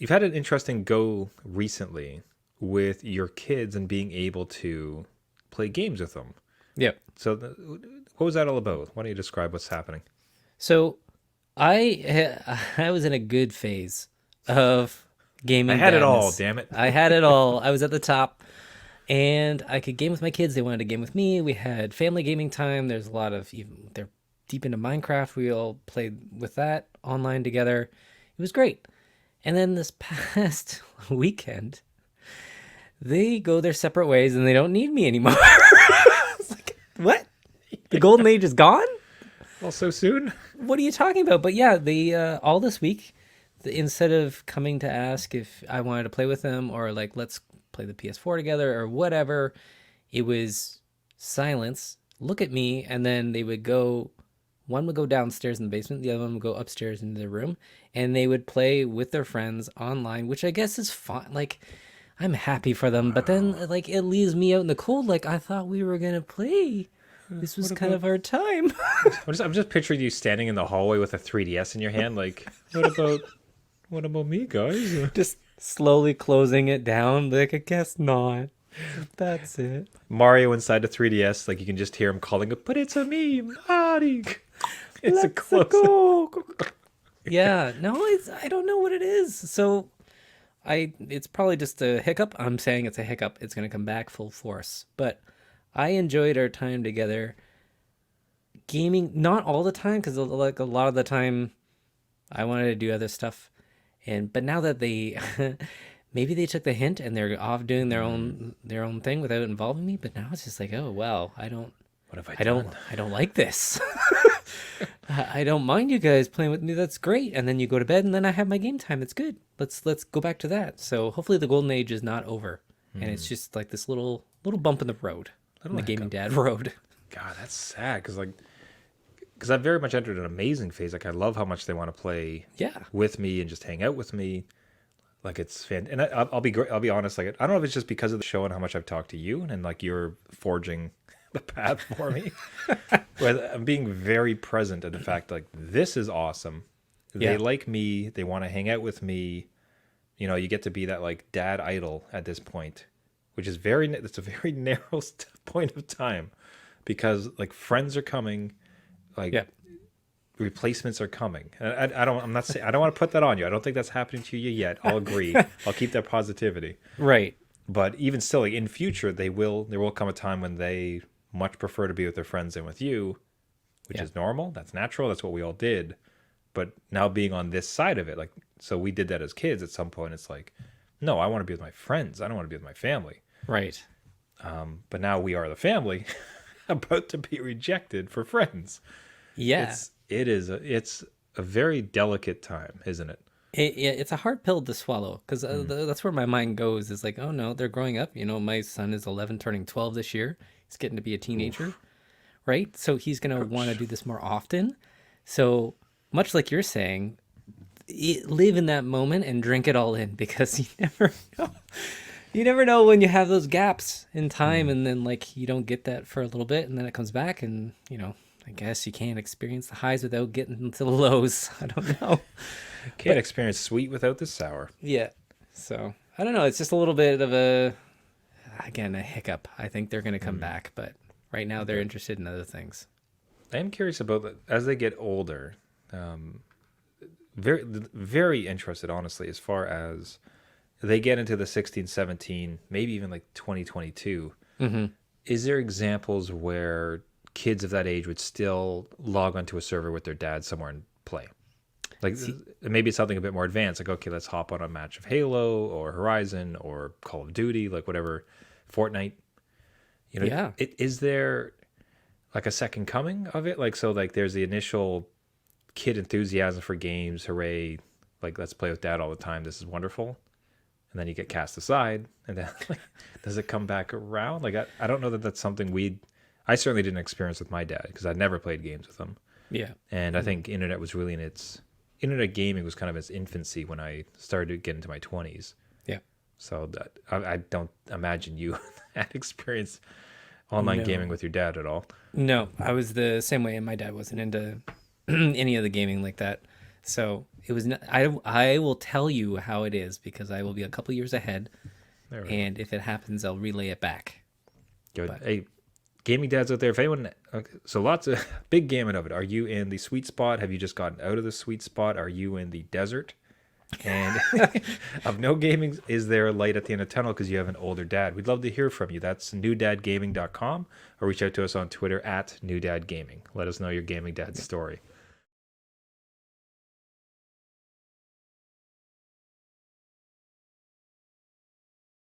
you've had an interesting go recently with your kids and being able to play games with them. Yep. So, what was that all about? Why don't you describe what's happening? So I was in a good phase of I gaming had it all, dadness. damn it. I had it all. I was at the top, and I could game with my kids. They wanted to game with me. We had family gaming time. There's a lot of even they're deep into Minecraft. We all played with that online together. It was great. And then this past weekend, they go their separate ways and they don't need me anymore. It's like, what? The golden age is gone? Well, so soon? What are you talking about? But yeah, they all this week, instead of coming to ask if I wanted to play with them or like let's play the PS4 together or whatever, it was silence. Look at me, and then they would go. One would go downstairs in the basement, the other one would go upstairs into their room, and they would play with their friends online, which I guess is fine. Like, I'm happy for them, but then like it leaves me out in the cold. Like I thought we were gonna play. This was What kind about? of our time. I'm just picturing you standing in the hallway with a 3DS in your hand. Like, what about me, guys? Just slowly closing it down. Like, I guess not. That's it. Mario inside the 3DS. Like, you can just hear him calling it, but it's a me, Mario. It's a Let's close. go. Yeah, no, I don't know what it is. So it's probably just a hiccup. I'm saying it's a hiccup. It's gonna come back full force. But I enjoyed our time together. Gaming, not all the time, because like a lot of the time I wanted to do other stuff. But now that they maybe they took the hint and they're off doing their own thing without involving me. But now it's just like, oh wow, What have I I don't done? I don't like this. I don't mind you guys playing with me. That's great. And then you go to bed, and then I have my game time. It's good. Let's go back to that. So hopefully the golden age is not over, and it's just like this little bump in the road, in Little the gaming hiccup. dad road. God, that's sad. Because I've very much entered an amazing phase. Like, I love how much they want to play Yeah, with me and just hang out with me. Like, it's fan. And I'll be honest. Like, I don't know if it's just because of the show and how much I've talked to you and like you're forging the path for me. But I'm being very present in the fact like this is awesome. They yeah, like me. They want to hang out with me. You know, you get to be that like dad idol at this point, which is it's a very narrow point of time because like friends are coming, like yeah. replacements are coming. I don't. I'm not saying. I don't want to put that on you. I don't think that's happening to you yet. I'll agree. I'll keep that positivity. Right. But even still, like in future, they will. There will come a time when they much prefer to be with their friends than with you, which Yeah. is normal. That's natural. That's what we all did. But now being on this side of it, like so, we did that as kids. At some point, it's like, no, I want to be with my friends. I don't want to be with my family. Right. But now we are the family, about to be rejected for friends. Yeah. It's a very delicate time, isn't it? It's a hard pill to swallow because that's where my mind goes. Is like, oh no, they're growing up. My son is 11, turning 12 this year. He's getting to be a teenager, right? So he's gonna want to do this more often. So much like you're saying, live in that moment and drink it all in because you never know. You never know when you have those gaps in time, and then like you don't get that for a little bit, and then it comes back, and I guess you can't experience the highs without getting into the lows. I don't know. Can't experience sweet without the sour. Yeah. So I don't know. It's just a little bit of again, a hiccup. I think they're going to come back, but right now they're Okay. interested in other things. I am curious about that as they get older. Very, very interested, honestly, as far as they get into the 16, 17, maybe even like 2022. Mm-hmm. Is there examples where kids of that age would still log onto a server with their dad somewhere and play? Like See, maybe it's something a bit more advanced. Like, okay, let's hop on a match of Halo or Horizon or Call of Duty, like whatever, Fortnite. yeah. Is there like a second coming of it? Like, so like there's the initial kid enthusiasm for games, hooray, like let's play with dad all the time. This is wonderful. And then you get cast aside, and then like, does it come back around? Like, I don't know that that's something I certainly didn't experience with my dad because I never played games with him. Yeah. And I think internet was really internet gaming was kind of its infancy when I started to get into my 20s. Yeah. So that I don't imagine you had experience online No. gaming with your dad at all. No, I was the same way, and my dad wasn't into any of the gaming like that. So it was. I will tell you how it is because I will be a couple years ahead, There we go. and if it happens, I'll relay it back. Good. But Hey, gaming dads out there, if anyone, okay, so lots of big gamut of it. Are you in the sweet spot? Have you just gotten out of the sweet spot? Are you in the desert? And of no gaming, is there a light at the end of the tunnel because you have an older dad? We'd love to hear from you. That's newdadgaming.com or reach out to us on Twitter at newdadgaming. Let us know your gaming dad story.